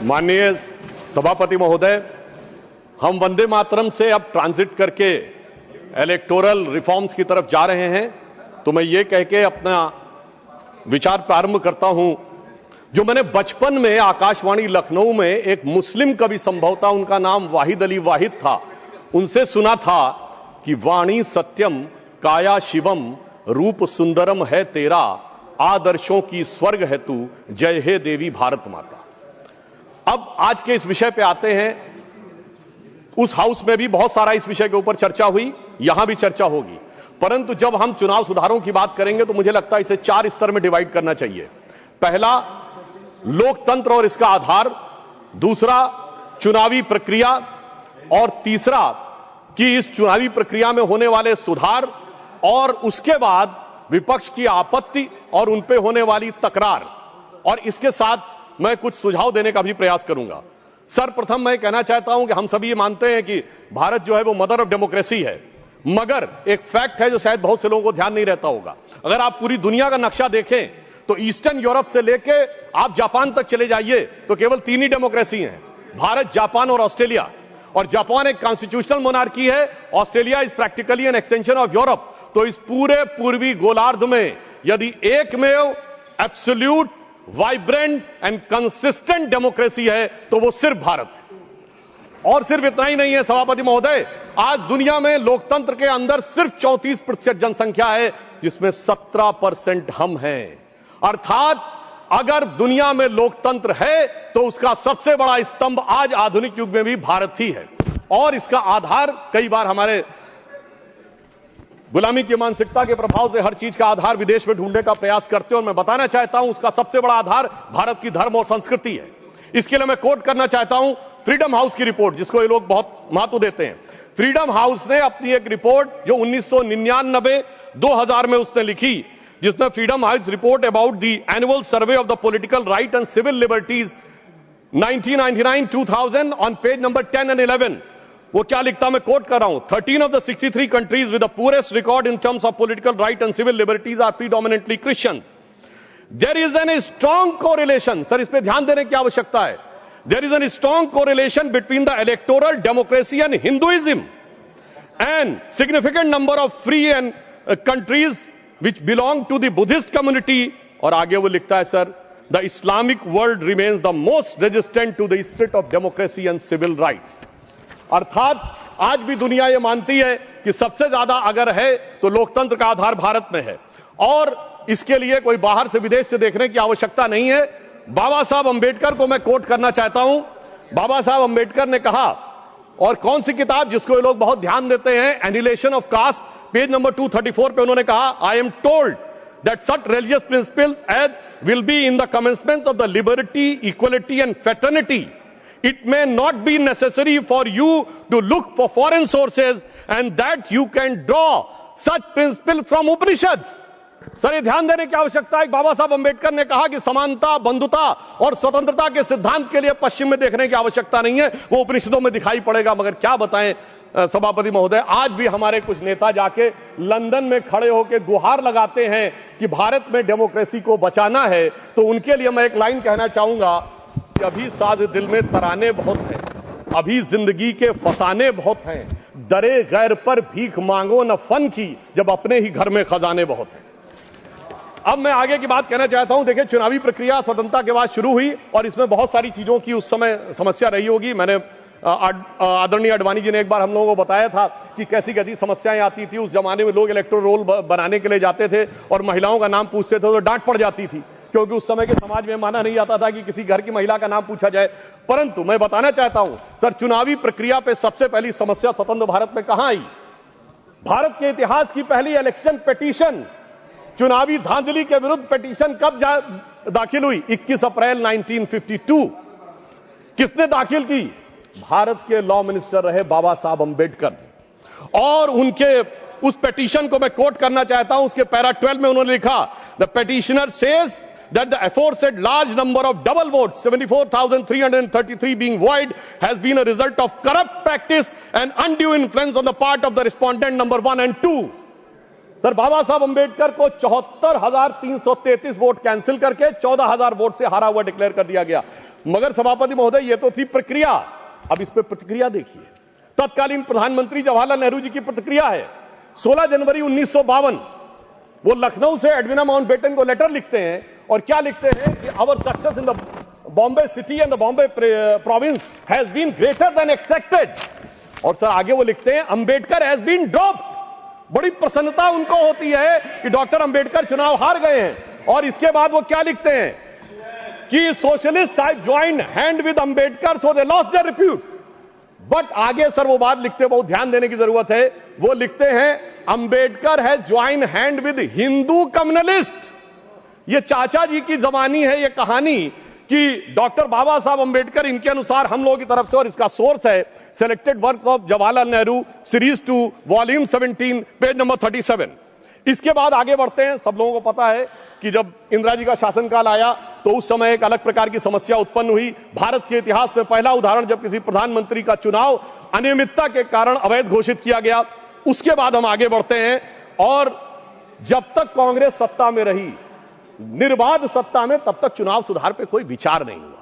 माननीय सभापति महोदय, हम वंदे मातरम से अब ट्रांजिट करके इलेक्टोरल रिफॉर्म्स की तरफ जा रहे हैं, तो मैं ये कह के अपना विचार प्रारंभ करता हूं। जो मैंने बचपन में आकाशवाणी लखनऊ में एक मुस्लिम कवि, संभवतः उनका नाम वाहिद अली वाहिद था, उनसे सुना था कि वाणी सत्यम काया शिवम, रूप सुंदरम है तेरा, आदर्शों की स्वर्ग है तू, जय हे देवी भारत माता। अब आज के इस विषय पे आते हैं। उस हाउस में भी बहुत सारा इस विषय के ऊपर चर्चा हुई, यहां भी चर्चा होगी, परंतु जब हम चुनाव सुधारों की बात करेंगे तो मुझे लगता है इसे 4 स्तर में डिवाइड करना चाहिए। पहला, लोकतंत्र और इसका आधार, दूसरा चुनावी प्रक्रिया, और तीसरा कि इस चुनावी प्रक्रिया में होने वाले सुधार, और उसके बाद विपक्ष की आपत्ति और उन पे होने वाली तकरार, और इसके साथ मैं कुछ सुझाव देने का भी प्रयास करूंगा। सर्वप्रथम मैं कहना चाहता हूं कि हम सभी ये मानते हैं कि भारत जो है वो मदर ऑफ डेमोक्रेसी है, मगर एक फैक्ट है जो शायद बहुत से लोगों को ध्यान नहीं रहता होगा। अगर आप पूरी दुनिया का नक्शा देखें तो ईस्टर्न यूरोप से लेके आप जापान तक चले जाइए तो केवल 3 ही डेमोक्रेसी हैं, भारत, जापान और ऑस्ट्रेलिया। और जापान एक कॉन्स्टिट्यूशनल मोनार्की है, Australia is practically an extension of Europe. तो इस पूरे पूर्वी गोलार्ध में यदि एकमेव absolute, vibrant and consistent democracy है तो वो सिर्फ भारत है। और सिर्फ इतना ही नहीं है सभापति महोदय, आज दुनिया में लोकतंत्र के अंदर सिर्फ 34% जनसंख्या है, जिसमें 17% हम हैं। अर्थात अगर दुनिया में लोकतंत्र है तो उसका सबसे बड़ा स्तंभ आज आधुनिक युग में भी भारत ही है। और इसका आधार कई बार हमारे गुलामी की मानसिकता के प्रभाव से हर चीज का आधार विदेश में ढूंढने का प्रयास करते हैं, और मैं बताना चाहता हूं उसका सबसे बड़ा आधार भारत की धर्म और संस्कृति है। इसके लिए मैं कोट करना चाहता हूं फ्रीडम हाउस की रिपोर्ट, जिसको ये लोग बहुत महत्व देते हैं। फ्रीडम हाउस ने अपनी एक रिपोर्ट जो 1999-2000 में उसने लिखी, जिसमें Freedom House report about the annual survey of the political right and civil liberties 1999-2000 on page number 10 and 11, वो क्या लिखता, मैं कोट कर रहा हूं, 13 of the 63 countries with the poorest record in terms of political right and civil liberties are predominantly Christians. There is a strong correlation, sir इस पे ध्यान देने की आवश्यकता है, there is a strong correlation between the electoral democracy and Hinduism, and significant number of free and countries which belong to the Buddhist community. और आगे वो लिखता है, sir, the Islamic world remains the most resistant to the spirit of democracy and civil rights. अर्थात आज भी दुनिया ये मानती है कि सबसे ज्यादा अगर है तो लोकतंत्र का आधार भारत में है, और इसके लिए कोई बाहर से, विदेश से देखने की आवश्यकता नहीं है। बाबा साहब अंबेडकर को मैं कोट करना चाहता हूं। बाबा साहब अंबेडकर ने कहा, और कौन सी किताब जिसको ये लोग बहुत ध्यान देते हैं, annihilation of caste, page number 234 पे उन्होंने कहा, I am told that such religious principles as will be in the commencements of the liberty, equality and fraternity. It may not be necessary for you to look for foreign sources, and that you can draw such principles from Upanishads. Sir, ये ध्यान देने की आवश्यकता है। बाबा साहब अंबेडकर ने कहा कि समानता, बंधुता और स्वतंत्रता के सिद्धांत के लिए पश्चिम में देखने की आवश्यकता नहीं है, वो उपनिषदों में दिखाई पड़ेगा। मगर क्या बताएं सभापति महोदय, आज भी हमारे कुछ नेता जाके लंदन में खड़े होकर गुहार लगाते हैं कि भारत में डेमोक्रेसी को बचाना है। तो उनके लिए मैं एक लाइन कहना चाहूंगा, अभी साज दिल में तराने बहुत हैं, अभी जिंदगी के फसाने बहुत हैं, डरे गैर पर भीख मांगो न फन की, जब अपने ही घर में खजाने बहुत हैं। अब मैं आगे की बात कहना चाहता हूं। देखिए, चुनावी प्रक्रिया स्वतंत्रता के बाद शुरू हुई, और इसमें बहुत सारी चीजों की उस समय समस्या रही होगी। मैंने आदरणीय आडवाणी जी ने एक बार हम लोगों को बताया था कि कैसी कैसी समस्याएं आती थी। उस जमाने में लोग इलेक्टोरल रोल बनाने के लिए जाते थे और महिलाओं का नाम पूछते थे तो डांट पड़ जाती थी, क्योंकि उस समय के समाज में माना नहीं जाता था कि किसी घर की महिला का नाम पूछा जाए। परंतु मैं बताना चाहता हूं सर, चुनावी प्रक्रिया पे सबसे पहली समस्या स्वतंत्र भारत में कहां आई? भारत के इतिहास की पहली इलेक्शन पिटीशन, चुनावी धांधली के विरुद्ध पिटीशन कब दाखिल हुई? 21 अप्रैल 1952। किसने दाखिल की? भारत के लॉ मिनिस्टर रहे बाबा साहब अंबेडकर। और उनके उस पिटीशन को मैं कोट करना चाहता हूं। उसके पैरा 12 में उन्होंने लिखा, the petitioner says that the aforesaid large number of double votes, 74,333 being void, has been a result of corrupt practice and undue influence on the part of the respondent number 1 and 2. Sir, बाबा साहब अंबेडकर को 74,333 vote cancel करके 14,000 vote से हारा हुआ declare कर दिया गया। मगर सभापति महोदय, ये तो थी प्रक्रिया। अब इस पे प्रतिक्रिया देखिए। तत्कालीन प्रधानमंत्री जवाहरलाल नेहरू जी की प्रतिक्रिया है। 16 जनवरी 1952 वो लखनऊ से एडविना माउंटबेटन को लेटर लिखते हैं और क्या लिखते हैं कि our success in the Bombay city and the Bombay province has been greater than expected. और सर आगे वो लिखते हैं अंबेडकर हैज बीन ड्रॉप्ड। बड़ी प्रसन्नता उनको होती है कि डॉक्टर अंबेडकर चुनाव हार गए हैं। और इसके बाद वो क्या लिखते हैं कि socialist have joined hand with Ambedkar so they lost their repute. But आगे सर वो बात लिखते, बहुत ध्यान देने की जरूरत है, वो लिखते हैं अंबेडकर है join hand with Hindu communalist. ये चाचा जी की जबानी है ये कहानी कि डॉक्टर बाबा साहब अंबेडकर इनके अनुसार हम लोगों की तरफ से, और इसका सोर्स है selected works of Jawaharlal Nehru series 2 volume 17 page number 37। इसके बाद आगे बढ़ते हैं। सब लोगों को पता है कि जब इंदिरा जी का शासनकाल आया तो उस समय एक अलग प्रकार की समस्या उत्पन्न हुई। भारत के इतिहास में पहला उदाहरण जब किसी प्रधानमंत्री का चुनाव अनियमितता के कारण अवैध घोषित किया गया। उसके बाद हम आगे बढ़ते हैं और जब तक कांग्रेस सत्ता में रही, निर्बाध सत्ता में, तब तक चुनाव सुधार पे कोई विचार नहीं हुआ।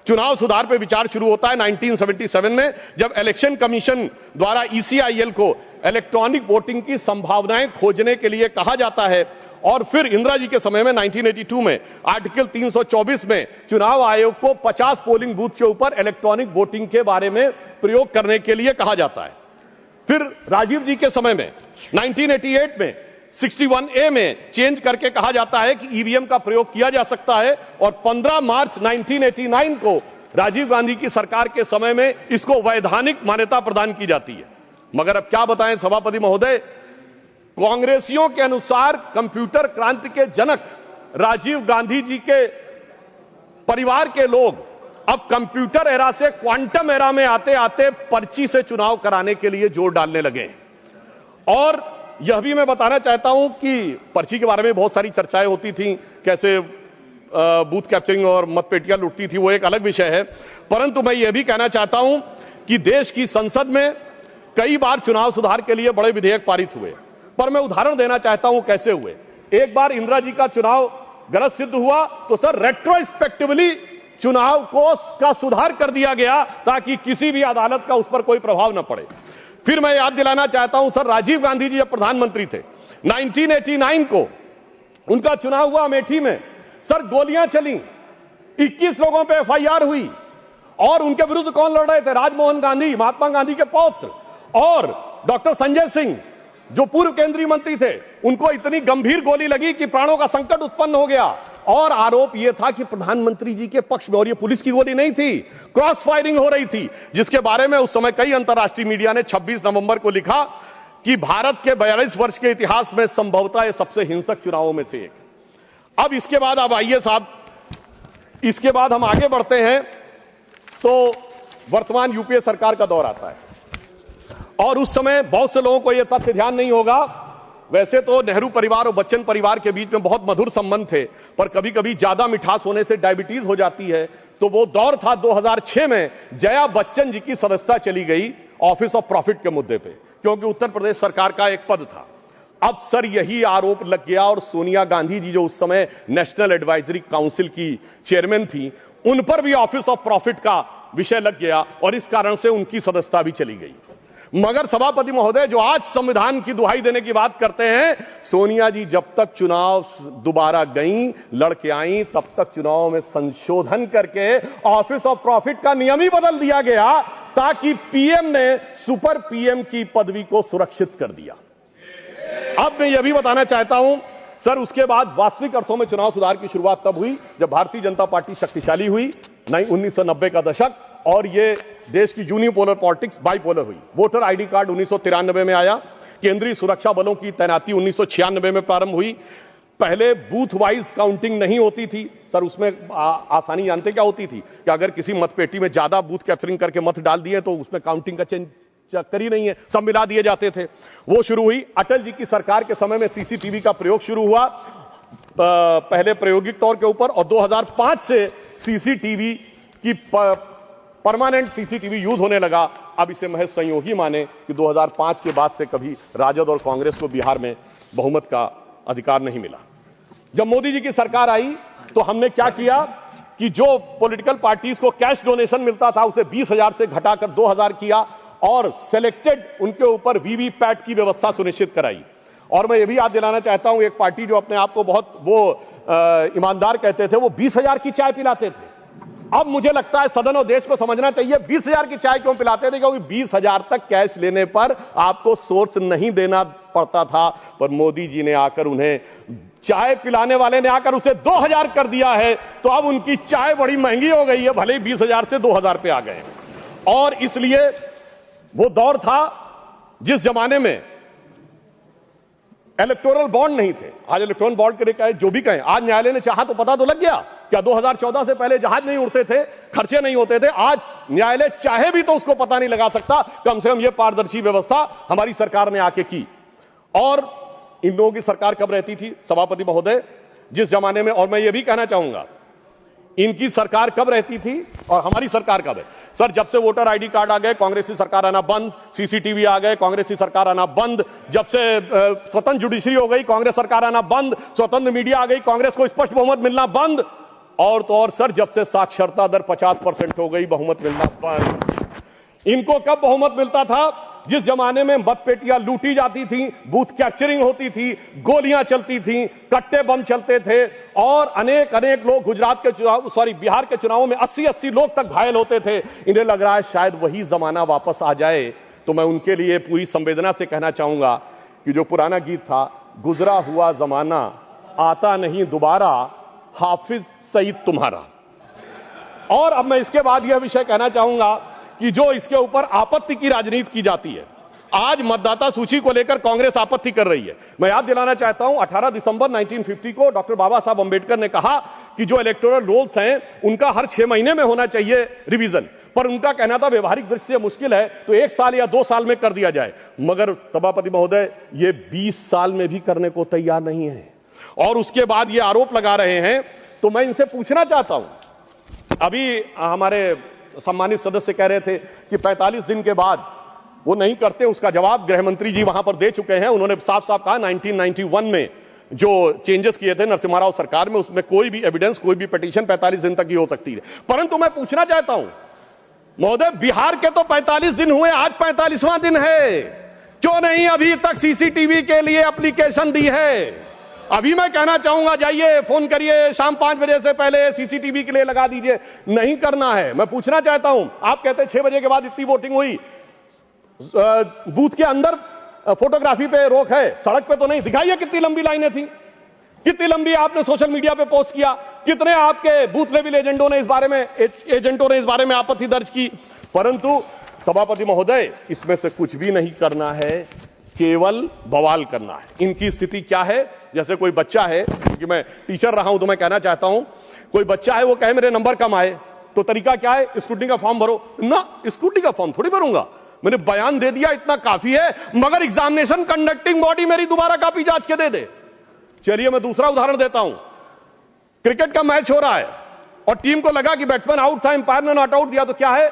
चुनाव सुधार पे विचार शुरू होता है 1977 में, जब इलेक्शन कमीशन द्वारा ECIL को इलेक्ट्रॉनिक वोटिंग की संभावनाएं खोजने के लिए कहा जाता है। और फिर इंदिरा जी के समय में 1982 में आर्टिकल 324 में चुनाव आयोग को 50 पोलिंग बूथ के ऊपर इलेक्ट्रॉनिक वोटिंग के बारे में प्रयोग करने के लिए कहा जाता है। फिर राजीव जी के समय में 1988 में 61A में चेंज करके कहा जाता है कि EVM का प्रयोग किया जा सकता है। और 15 मार्च 1989 को राजीव गांधी की सरकार के समय में इसको वैधानिक मान्यता प्रदान की जाती है। मगर अब क्या बताएं सभापति महोदय, कांग्रेसियों के अनुसार कंप्यूटर क्रांति के जनक राजीव गांधी जी के परिवार के लोग अब कंप्यूटर एरा से क्वांटम एरा में आते आते पर्ची से चुनाव कराने के लिए जोर डालने लगे। और यह भी मैं बताना चाहता हूं कि पर्ची के बारे में बहुत सारी चर्चाएं होती थी, कैसे बूथ कैप्चरिंग और मतपेटियां लुटती थी, वो एक अलग विषय है। परंतु मैं यह भी कहना चाहता हूं कि देश की संसद में कई बार चुनाव सुधार के लिए बड़े विधेयक पारित हुए, पर मैं उदाहरण देना चाहता हूं कैसे हुए। एक बार इंदिरा जी का चुनाव गलत सिद्ध हुआ तो सर रेट्रोस्पेक्टिवली चुनाव का सुधार कर दिया गया ताकि किसी भी अदालत का उस पर कोई प्रभाव न पड़े। फिर मैं याद दिलाना चाहता हूं सर, राजीव गांधी जी जब प्रधानमंत्री थे 1989 को उनका चुनाव हुआ अमेठी में, सर गोलियां चली, 21 लोगों पे FIR हुई। और उनके विरुद्ध कौन लड़ रहे थे? राजमोहन गांधी, महात्मा गांधी के पौत्र, और डॉक्टर संजय सिंह जो पूर्व केंद्रीय मंत्री थे, उनको इतनी गंभीर गोली लगी कि प्राणों का संकट उत्पन्न हो गया। और आरोप यह था कि प्रधानमंत्री जी के पक्ष में, और यह पुलिस की गोली नहीं थी, क्रॉस फायरिंग हो रही थी, जिसके बारे में उस समय कई अंतर्राष्ट्रीय मीडिया ने 26 नवंबर को लिखा कि भारत के 42 वर्ष के इतिहास में संभवतः यह सबसे हिंसक चुनावों में से एक। अब इसके बाद अब आइए साहब, इसके बाद हम आगे बढ़ते हैं तो वर्तमान यूपीए सरकार का दौर आता है। और उस समय बहुत से लोगों को यह तथ्य ध्यान नहीं होगा, वैसे तो नेहरू परिवार और बच्चन परिवार के बीच में बहुत मधुर संबंध थे, पर कभी कभी ज्यादा मिठास होने से डायबिटीज हो जाती है। तो वो दौर था 2006 में जया बच्चन जी की सदस्यता चली गई ऑफिस ऑफ प्रॉफिट के मुद्दे पे, क्योंकि उत्तर प्रदेश सरकार का एक पद था। अब सर यही आरोप लग गया और सोनिया गांधी जी जो उस समय नेशनल एडवाइजरी काउंसिल की चेयरमैन थी, उन पर भी ऑफिस ऑफ प्रॉफिट का विषय लग गया और इस कारण से उनकी सदस्यता भी चली गई। मगर सभापति महोदय, जो आज संविधान की दुहाई देने की बात करते हैं, सोनिया जी जब तक चुनाव दोबारा गईं, लड़के आईं, तब तक चुनाव में संशोधन करके ऑफिस ऑफ प्रॉफिट का नियम ही बदल दिया गया ताकि पीएम ने सुपर पीएम की पदवी को सुरक्षित कर दिया। अब मैं यह भी बताना चाहता हूं सर, उसके बाद वास्तविक अर्थों में चुनाव सुधार की शुरुआत तब हुई जब भारतीय जनता पार्टी शक्तिशाली हुई, 1990 का दशक, और ये देश की यूनिपोलर पॉलिटिक्स बाइपोलर हुई। वोटर आईडी कार्ड 1993 में आया, केंद्रीय सुरक्षा बलों की तैनाती 1996 में प्रारंभ हुई। पहले बूथ वाइज काउंटिंग नहीं होती थी सर, उसमें आसानी जानते क्या होती थी कि अगर किसी मतपेटी में ज्यादा बूथ कैप्चरिंग करके मत डाल दिए तो उसमें काउंटिंग का चक्कर ही नहीं है, सब मिला दिए जाते थे। वो शुरू हुई। अटल जी की सरकार के समय में सीसीटीवी का प्रयोग शुरू हुआ, पहले प्रायोगिक तौर के ऊपर, और 2005 से सीसीटीवी की परमानेंट सीसीटीवी यूज होने लगा। अब इसे महज संयोगी माने कि 2005 के बाद से कभी राजद और कांग्रेस को बिहार में बहुमत का अधिकार नहीं मिला। जब मोदी जी की सरकार आई तो हमने क्या किया कि जो पॉलिटिकल पार्टीज को कैश डोनेशन मिलता था उसे 20,000 से घटाकर 2,000 किया और सिलेक्टेड उनके ऊपर वीवीपैट की व्यवस्था सुनिश्चित कराई। और मैं ये भी याद दिलाना चाहता हूं, एक पार्टी जो अपने आप को बहुत ईमानदार कहते थे, वो 20,000 की चाय पिलाते थे। अब मुझे लगता है सदन और देश को समझना चाहिए 20,000 की चाय क्यों पिलाते थे, क्योंकि 20,000 तक कैश लेने पर आपको सोर्स नहीं देना पड़ता था। पर मोदी जी ने आकर उन्हें, चाय पिलाने वाले ने आकर उसे 2,000 कर दिया है, तो अब उनकी चाय बड़ी महंगी हो गई है, भले ही 20,000 से 2,000 पे आ गए। और इसलिए वो दौर था जिस जमाने में इलेक्टोरल बॉन्ड नहीं थे। आज इलेक्टोरल बॉन्ड के लिए कहे जो भी कहें, आज न्यायालय ने चाहा तो पता तो लग गया। क्या 2014 से पहले जहाज नहीं उड़ते थे, खर्चे नहीं होते थे? आज न्यायालय चाहे भी तो उसको पता नहीं लगा सकता। कम से कम यह पारदर्शी व्यवस्था हमारी सरकार ने आके की। और इन लोगों की सरकार कब रहती थी सभापति महोदय, जिस जमाने में, और मैं ये भी कहना चाहूंगा, इनकी सरकार कब रहती थी और हमारी सरकार कब है? सर, जब से वोटर आईडी कार्ड आ गए कांग्रेस की सरकार आना बंद, सीसीटीवी आ गए कांग्रेस की सरकार आना बंद, जब से स्वतंत्र जुडिशरी हो गई कांग्रेस सरकार आना बंद, स्वतंत्र मीडिया आ गई कांग्रेस को स्पष्ट बहुमत मिलना बंद। और तो और सर, जब से साक्षरता दर 50% हो गई बहुमत मिलना बंद। इनको कब बहुमत मिलता था? जिस जमाने में मतपेटियां लूटी जाती थी, बूथ कैप्चरिंग होती थी, गोलियां चलती थी, कट्टे बम चलते थे और अनेक लोग गुजरात के चुनाव, बिहार के चुनावों में 80 लोग तक घायल होते थे। इन्हें लग रहा है शायद वही जमाना वापस आ जाए। तो मैं उनके लिए पूरी संवेदना से कहना चाहूंगा कि जो पुराना गीत था, गुजरा हुआ जमाना आता नहीं दोबारा, हाफिज सईद तुम्हारा। और अब मैं इसके बाद यह विषय कहना चाहूंगा कि जो इसके ऊपर आपत्ति की राजनीति की जाती है, आज मतदाता सूची को लेकर कांग्रेस आपत्ति कर रही है। मैं याद दिलाना चाहता हूं 18 दिसंबर 1950 को डॉक्टर बाबा साहब अंबेडकर ने कहा कि जो इलेक्टोरल रोल्स हैं उनका हर 6 महीने में होना चाहिए रिवीजन। पर उनका कहना था व्यवहारिक दृष्टि से मुश्किल है तो 1 साल या 2 साल में कर दिया जाए। मगर सभापति महोदय, ये 20 साल में भी करने को तैयार नहीं है और उसके बाद ये आरोप लगा रहे हैं। तो मैं इनसे पूछना चाहता हूं, अभी हमारे सम्मानित सदस्य कह रहे थे कि 45 दिन के बाद वो नहीं करते, उसका जवाब गृह मंत्री जी वहां पर दे चुके हैं। उन्होंने साफ साफ कहा 1991 में जो चेंजेस किए थे नरसिम्हा राव सरकार में, उसमें कोई भी एविडेंस, कोई भी पिटीशन 45 दिन तक ही हो सकती है। परंतु मैं पूछना चाहता हूं महोदय, बिहार के तो 45 दिन हुए, आज 45वां दिन है, क्यों नहीं अभी तक सीसीटीवी के लिए एप्लीकेशन दी है? अभी मैं कहना चाहूंगा जाइए फोन करिए, शाम 5 बजे से पहले सीसीटीवी के लिए लगा दीजिए। नहीं करना है। मैं पूछना चाहता हूं, आप कहते हैं 6 बजे के बाद इतनी वोटिंग हुई, बूथ के अंदर फोटोग्राफी पे रोक है, सड़क पे तो नहीं। दिखाइए कितनी लंबी लाइनें थी, कितनी लंबी आपने सोशल मीडिया पे पोस्ट किया, कितने आपके बूथ लेवल एजेंटों ने इस बारे में आपत्ति दर्ज की। परंतु सभापति महोदय, इसमें से कुछ भी नहीं करना है, केवल बवाल करना है। इनकी स्थिति क्या है? जैसे कोई बच्चा है, क्योंकि मैं टीचर रहा हूं तो मैं कहना चाहता हूं, कोई बच्चा है वो कहे मेरे नंबर कम आए, तो तरीका क्या है? स्कूटी का फॉर्म भरो ना। स्कूटी का फॉर्म थोड़ी भरूंगा, मैंने बयान दे दिया, इतना काफी है। मगर एग्जामिनेशन कंडक्टिंग बॉडी मेरी दोबारा कॉपी जांच के दे दे। चलिए मैं दूसरा उदाहरण देता हूं। क्रिकेट का मैच हो रहा है और टीम को लगा कि बैट्समैन आउट था, अंपायर ने नॉट आउट दिया, तो क्या है?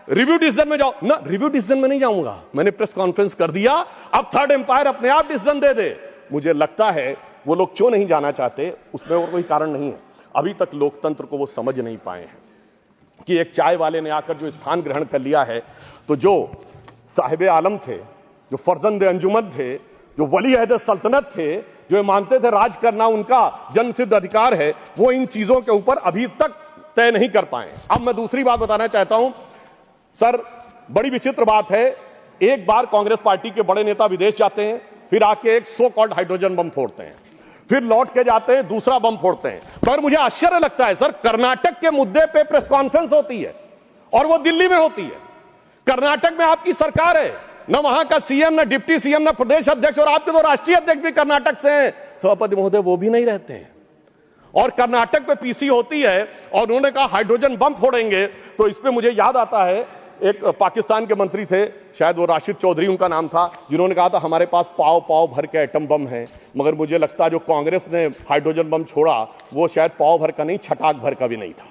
रिव्यू डिसीजन में जाओ ना। रिव्यू डिसीजन में नहीं जाऊंगा, मैंने प्रेस कॉन्फ्रेंस कर दिया, अब थर्ड एम्पायर अपने आप डिसीजन दे दे। मुझे लगता है वो लोग क्यों नहीं जाना चाहते, उसमें और कोई कारण नहीं है। अभी तक लोकतंत्र को वो समझ नहीं पाए हैं कि एक चाय वाले ने आकर जो स्थान ग्रहण कर लिया है, तो जो साहिब आलम थे, जो फर्जंद अंजुमन थे, जो वली अहद सल्तनत थे, जो मानते थे राज करना उनका जन्मसिद्ध अधिकार है, वो इन चीजों के ऊपर अभी तक तय नहीं कर पाए। अब मैं दूसरी बात बताना चाहता हूं सर, बड़ी विचित्र बात है, एक बार कांग्रेस पार्टी के बड़े नेता विदेश जाते हैं, फिर आके एक सो कॉल्ड हाइड्रोजन बम फोड़ते हैं, फिर लौट के जाते हैं दूसरा बम फोड़ते हैं। पर मुझे आश्चर्य लगता है सर, कर्नाटक के मुद्दे पे प्रेस कॉन्फ्रेंस होती है और वो दिल्ली में होती है। कर्नाटक में आपकी सरकार है, न वहां का सीएम, न डिप्टी सीएम, न प्रदेश अध्यक्ष, और आपके तो राष्ट्रीय अध्यक्ष भी कर्नाटक से हैं सभापति महोदय, वो भी नहीं रहते हैं। और कर्नाटक पे पीसी होती है और उन्होंने कहा हाइड्रोजन बम फोड़ेंगे। तो इस पे मुझे याद आता है, एक पाकिस्तान के मंत्री थे, शायद वो राशिद चौधरी उनका नाम था, जिन्होंने कहा था हमारे पास पाव पाव भर के एटम बम है। मगर मुझे लगता है जो कांग्रेस ने हाइड्रोजन बम छोड़ा वो शायद पाव भर का नहीं, छटाक भर का भी नहीं था।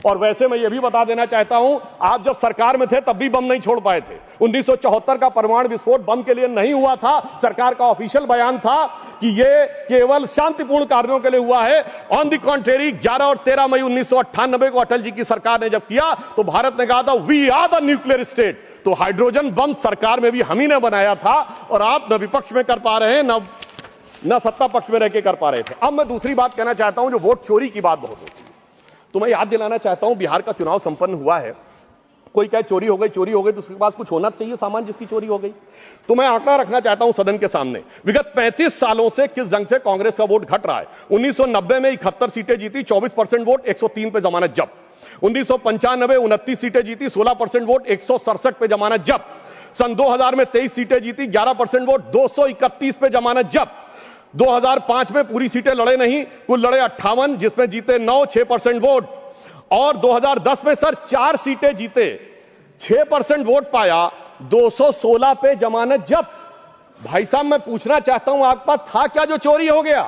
और वैसे मैं ये भी बता देना चाहता हूं, आप जब सरकार में थे तब भी बम नहीं छोड़ पाए थे। 1974 का परमाणु विस्फोट बम के लिए नहीं हुआ था। सरकार का ऑफिशियल बयान था कि ये केवल शांतिपूर्ण कार्यों के लिए हुआ है। ऑन द कॉन्ट्रेरी 11 और 13 मई 1998 को अटल जी की सरकार ने जब किया तो भारत ने कहा था we are the nuclear state. तो हाइड्रोजन बम सरकार में भी हम ही ने बनाया था और आप न विपक्ष में कर पा रहे हैं न सत्ता पक्ष में रह के कर पा रहे थे। अब मैं दूसरी बात कहना चाहता हूं, जो वोट चोरी की बात बहुत होती है, तो मैं याद दिलाना चाहता हूं बिहार का चुनाव संपन्न हुआ है। कोई कहे चोरी हो गई तो उसके पास कुछ होना चाहिए सामान जिसकी चोरी हो गई। तो मैं आंकड़ा रखना चाहता हूं सदन के सामने, विगत 35 सालों से किस ढंग से कांग्रेस का वोट घट रहा है। 1990 में 71 सीटें जीती, 24% वोट, 103 पे जमानत जब्त। 1995 29 सीटें जीती, 16% वोट, 167 पे जमानत जब्त। सन 2000 में 23 सीटें जीती, 11% वोट, 231 पे जमानत जब्त। 2005 में पूरी सीटें लड़े नहीं, कुल लड़े 58, जिसमें जीते 9, 6% वोट। और 2010 में सर 4 सीटें जीते, 6% वोट पाया, 216 पे जमानत जब्त। भाई साहब मैं पूछना चाहता हूं आपके पास था क्या जो चोरी हो गया?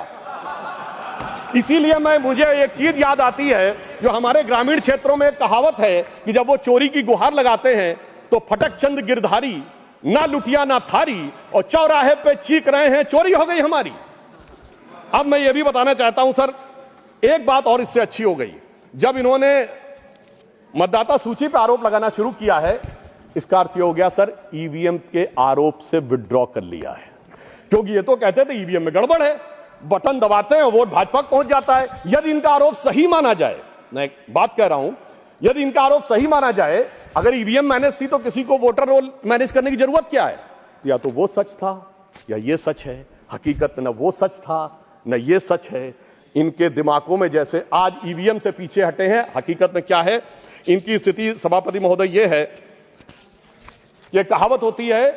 इसीलिए मुझे एक चीज याद आती है, जो हमारे ग्रामीण क्षेत्रों में एक कहावत है कि जब वो चोरी की गुहार लगाते हैं तो फटक चंद गिरधारी, ना लुटिया ना थारी, और चौराहे पे चीख रहे हैं चोरी हो गई हमारी। अब मैं ये भी बताना चाहता हूं सर, एक बात और इससे अच्छी हो गई, जब इन्होंने मतदाता सूची पर आरोप लगाना शुरू किया है, इसका अर्थ ये हो गया सर ईवीएम के आरोप से विड्रॉ कर लिया है। क्योंकि ये तो कहते थे ईवीएम में गड़बड़ है, बटन दबाते हैं वोट भाजपा को पहुंच जाता है। यदि इनका आरोप सही माना जाए, मैं एक बात कह रहा हूं, यदि इनका आरोप सही माना जाए, अगर ईवीएम मैनेज थी तो किसी को वोटर रोल मैनेज करने की जरूरत क्या है? या तो वो सच था या ये सच है। हकीकत न वो सच था न ये सच है। इनके दिमागों में जैसे आज ईवीएम से पीछे हटे हैं, हकीकत में क्या है इनकी स्थिति सभापति महोदय ये है, ये कहावत होती है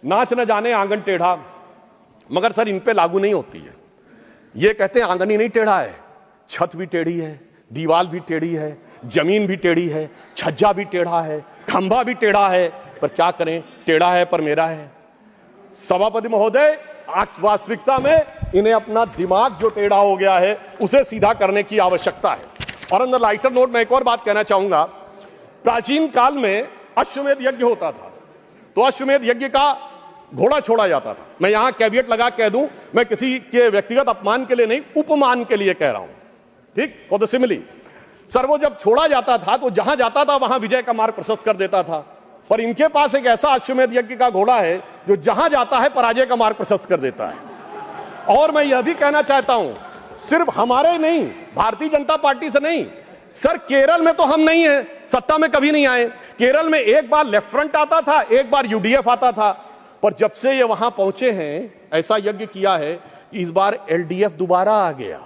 नाच न जाने आंगन टेढ़ा, मगर सर इन पे लागू नहीं होती है। ये कहते हैं आंगन ही नहीं टेढ़ा है, छत भी टेढ़ी है, दीवार भी टेढ़ी है, जमीन भी टेढ़ी है, छज्जा भी टेढ़ा है, खंभा भी टेढ़ा है, पर क्या करें, टेढ़ा है पर मेरा है। सभापति महोदय वास्तविकता में इन्हें अपना दिमाग जो टेढ़ा हो गया है उसे सीधा करने की आवश्यकता है। और अंदर लाइटर नोट में एक और बात कहना चाहूंगा, प्राचीन काल में अश्वमेध यज्ञ होता था, तो अश्वमेध यज्ञ का घोड़ा छोड़ा जाता था। मैं यहां कैविएट लगा कह दूं, मैं किसी के व्यक्तिगत अपमान के लिए नहीं, उपमान के लिए कह रहा हूं, ठीक, फॉर द सिमिली। सर वो जब छोड़ा जाता था तो जहां जाता था वहां विजय का मार्ग प्रशस्त कर देता था, पर इनके पास एक ऐसा अश्वमेध यज्ञ का घोड़ा है जो जहां जाता है पराजय का मार्ग प्रशस्त कर देता है। और मैं यह भी कहना चाहता हूं, सिर्फ हमारे नहीं, भारतीय जनता पार्टी से नहीं, सर केरल में तो हम नहीं हैं, सत्ता में कभी नहीं आए। केरल में एक बार लेफ्ट फ्रंट आता था, एक बार यूडीएफ आता था, पर जब से ये वहां पहुंचे हैं ऐसा यज्ञ किया है कि इस बार एलडीएफ दोबारा आ गया।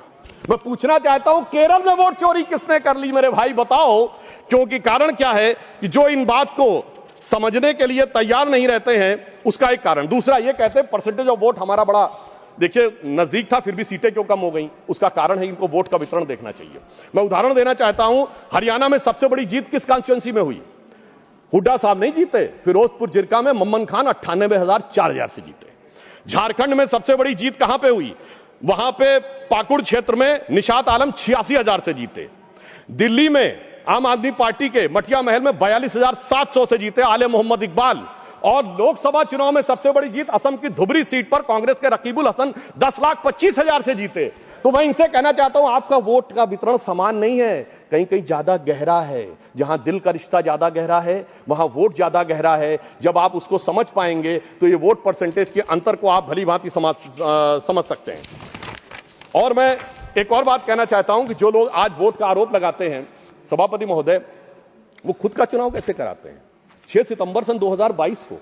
मैं पूछना चाहता हूं केरल में वोट चोरी किसने कर ली मेरे भाई बताओ? क्योंकि कारण क्या है कि जो इन बात को समझने के लिए तैयार नहीं रहते हैं, उसका एक कारण। दूसरा ये कहते हैं परसेंटेज ऑफ वोट हमारा बड़ा, देखिए नजदीक था फिर भी सीटें क्यों कम हो गई, उसका कारण है इनको वोट का वितरण देखना चाहिए। मैं उदाहरण देना चाहता हूं, हरियाणा में सबसे बड़ी जीत किस कॉन्स्टिट्यूएंसी में हुई? हुड्डा साहब नहीं जीते, फिरोजपुर जिरका में मम्मन खान 98,000 से जीते। झारखंड में सबसे बड़ी जीत कहां पे हुई? वहां पे पाकुड़ क्षेत्र में निशात आलम 86,000 से जीते। दिल्ली में आम आदमी पार्टी के मटिया महल में 42,700 से जीते आले मोहम्मद इकबाल। और लोकसभा चुनाव में सबसे बड़ी जीत असम की धुबरी सीट पर कांग्रेस के रकीबुल हसन 10,25,000 से जीते। तो मैं इनसे कहना चाहता हूं आपका वोट का वितरण समान नहीं है, कहीं कहीं ज्यादा गहरा है। जहां दिल का रिश्ता ज्यादा गहरा है वहां वोट ज्यादा गहरा है। जब आप उसको समझ पाएंगे तो ये वोट परसेंटेज के अंतर को आप भली भांति समझ सकते हैं। और मैं एक और बात कहना चाहता हूं कि जो लोग आज वोट का आरोप लगाते हैं सभापति महोदय, वो खुद का चुनाव कैसे कराते हैं? 6 सितंबर सन 2022 को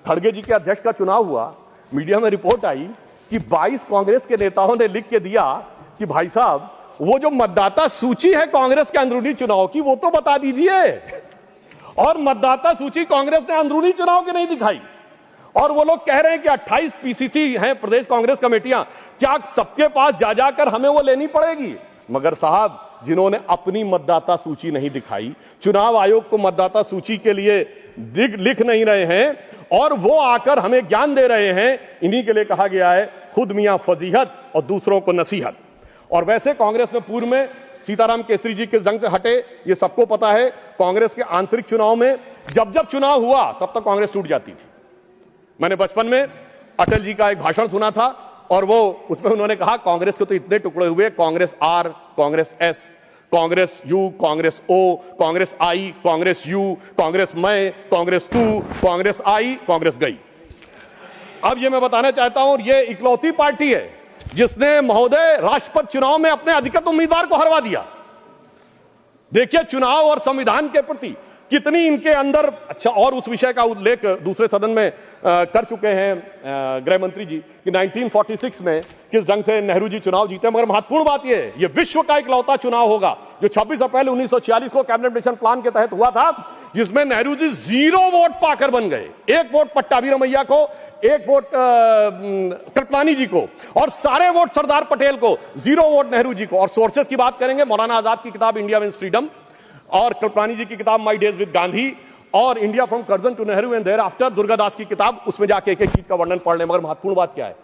खड़गे जी के अध्यक्ष का चुनाव हुआ, मीडिया में रिपोर्ट आई कि 22 कांग्रेस के नेताओं ने लिख के दिया कि भाई साहब वो जो मतदाता सूची है कांग्रेस के अंदरूनी चुनाव की वो तो बता दीजिए। और मतदाता सूची कांग्रेस ने अंदरूनी चुनाव की नहीं दिखाई। और वो लोग कह रहे हैं कि 28 पीसीसी हैं प्रदेश कांग्रेस कमेटियां, क्या सबके पास जा जाकर हमें वो लेनी पड़ेगी? मगर साहब जिन्होंने अपनी मतदाता सूची नहीं दिखाई, चुनाव आयोग को मतदाता सूची के लिए लिख नहीं रहे हैं और वो आकर हमें ज्ञान दे रहे हैं, इन्हीं के लिए कहा गया है खुद मियां फजीहत और दूसरों को नसीहत। और वैसे कांग्रेस में पूर्व में सीताराम केसरी जी किस जंग से हटे ये सबको पता है। कांग्रेस के आंतरिक चुनाव में जब जब चुनाव हुआ तब तक कांग्रेस टूट जाती थी। मैंने बचपन में अटल जी का एक भाषण सुना था और वो उसमें उन्होंने कहा कांग्रेस के तो इतने टुकड़े हुए, Congress R, Congress S, Congress U, Congress O, Congress I, Congress U, Congress मैं, कांग्रेस तू, कांग्रेस आई, कांग्रेस गई। अब ये मैं बताना चाहता हूं, ये इकलौती पार्टी है जिसने महोदय राष्ट्रपति चुनाव में अपने अधिकृत उम्मीदवार को हरवा दिया। देखिए चुनाव और संविधान के प्रति कितनी इनके अंदर, अच्छा, और उस विषय का उल्लेख दूसरे सदन में कर चुके हैं गृह मंत्री जी कि 1946 में किस ढंग से नेहरू जी चुनाव जीते। मगर महत्वपूर्ण बात यह है, यह विश्व का इकलौता चुनाव होगा जो 26 अप्रैल 1946 को कैबिनेट मिशन प्लान के तहत हुआ था, जिसमें नेहरू जी 0 वोट पाकर बन गए। 1 वोट पट्टाभी रमैया को, 1 वोट कृपलानी जी को और सारे वोट सरदार पटेल को, 0 वोट नेहरू जी को। और सोर्सेस की बात करेंगे, मौलाना आजाद की किताब इंडिया विंस फ्रीडम और कृपलानी जी की किताब माई डेज विद गांधी और India from Curzon to Nehru and thereafter Durgadas की किताब, उसमें जाके एक एक चीज का वर्णन पढ़ लें। मगर महत्वपूर्ण बात क्या है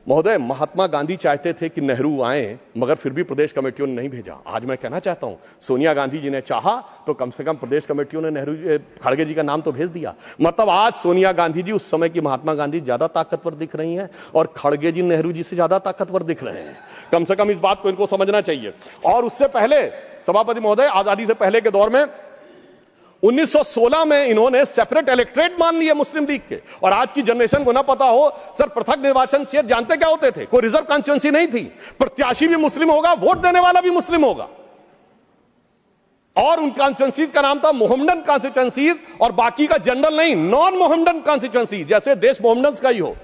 महोदय, महात्मा गांधी चाहते थे कि नेहरू आए, मगर फिर भी प्रदेश कमेटियों ने नहीं भेजा। आज मैं कहना चाहता हूं, सोनिया गांधी जी ने चाहा तो कम से कम प्रदेश कमेटियों ने नेहरू खड़गे जी का नाम तो भेज दिया। मतलब आज सोनिया गांधी जी उस समय की महात्मा गांधी ज्यादा ताकतवर दिख रही हैं और खड़गे जी नेहरू जी से ज्यादा ताकतवर दिख रहे हैं। कम से कम इस बात को इनको समझना चाहिए। और उससे पहले सभापति महोदय, आजादी से पहले के दौर में 1916 में इन्होंने सेपरेट इलेक्ट्रेट मान लिए मुस्लिम लीग के। और आज की जनरेशन को ना पता हो, सर पृथक निर्वाचन क्षेत्र जानते क्या होते थे? कोई रिजर्व कॉन्स्टिट्यूंसी नहीं थी, प्रत्याशी भी मुस्लिम होगा, वोट देने वाला भी मुस्लिम होगा। और उन कॉन्स्टिट्यूंसीज का नाम था मोहम्मडन कॉन्स्टिट्यूंसीज और बाकी का जनरल नहीं, नॉन मोहम्मडन कॉन्स्टिट्यूंसी, जैसे देश मोहम्मडन का ही हो।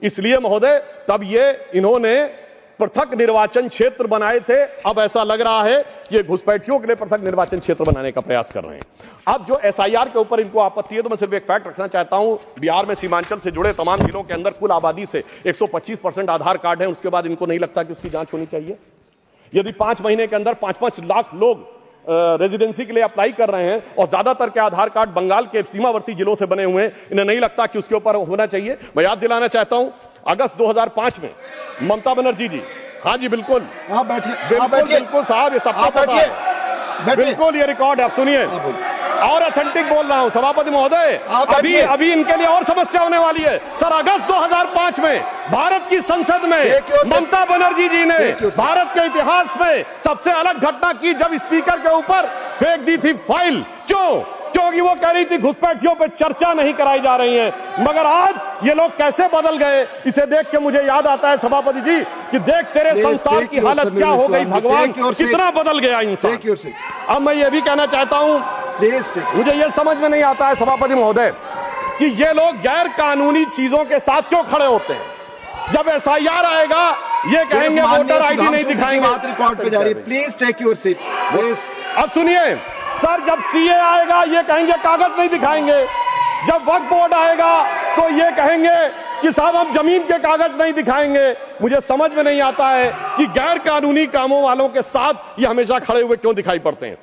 इसलिए महोदय तब ये इन्होंने पृथक निर्वाचन क्षेत्र बनाए थे। अब ऐसा लग रहा है कि ये घुसपैठियों के लिए पृथक निर्वाचन क्षेत्र बनाने का प्रयास कर रहे हैं। अब जो एसआईआर के ऊपर इनको आपत्ति है, तो मैं सिर्फ एक फैक्ट रखना चाहता हूं, बिहार में सीमांचल से जुड़े तमाम जिलों के अंदर कुल आबादी से 125% आधार कार्ड है। उसके बाद इनको नहीं लगता कि उसकी जांच होनी चाहिए। यदि 5 महीने के अंदर 5-5 लाख लोग रेजिडेंसी के लिए अप्लाई कर रहे हैं और ज्यादातर के आधार कार्ड बंगाल के सीमावर्ती जिलों से बने हुए हैं, इन्हें नहीं लगता कि उसके ऊपर होना चाहिए। मैं याद दिलाना चाहता हूं, अगस्त 2005 में ममता बनर्जी जी, हाँ जी बिल्कुल, आप बैठिए, बिल्कुल साहब, ये सबको पता है, बिल्कुल ये रिकॉर्ड है, आप सुनिए। और ऑथेंटिक बोल रहा हूं सभापति महोदय, अभी इनके लिए और समस्या होने वाली है। सर अगस्त 2005 में भारत की संसद में ममता बनर्जी जी ने भारत के इतिहास में सबसे अलग घटना की, जब स्पीकर के ऊपर फेंक दी थी फाइल। क्योंकि वो कह रही थी घुसपैठियों पे चर्चा नहीं कराई जा रही है। मगर आज ये लोग कैसे बदल गए, इसे देख के मुझे याद आता है सभापति जी कि देख तेरे संसार की हालत क्या हो गई, भगवान कितना बदल गया इंसान। अब मैं ये भी कहना चाहता हूं, मुझे ये समझ में नहीं आता है सभापति महोदय कि ये लोग गैर कानूनी चीजों के साथ क्यों खड़े होते हैं। जब एसआईआर आएगा ये कहेंगे वोटर आईडी नहीं दिखाएंगे। बात रिकॉर्ड पे जा रही है, प्लीज टेक योर सीट। अब सुनिए सर, जब सीए आएगा ये कहेंगे कागज नहीं दिखाएंगे। जब वक्फ बोर्ड आएगा तो ये कहेंगे कि साहब हम जमीन के कागज नहीं दिखाएंगे। मुझे समझ में नहीं आता है कि गैर कानूनी कामों वालों के साथ ये हमेशा खड़े हुए क्यों दिखाई पड़ते हैं।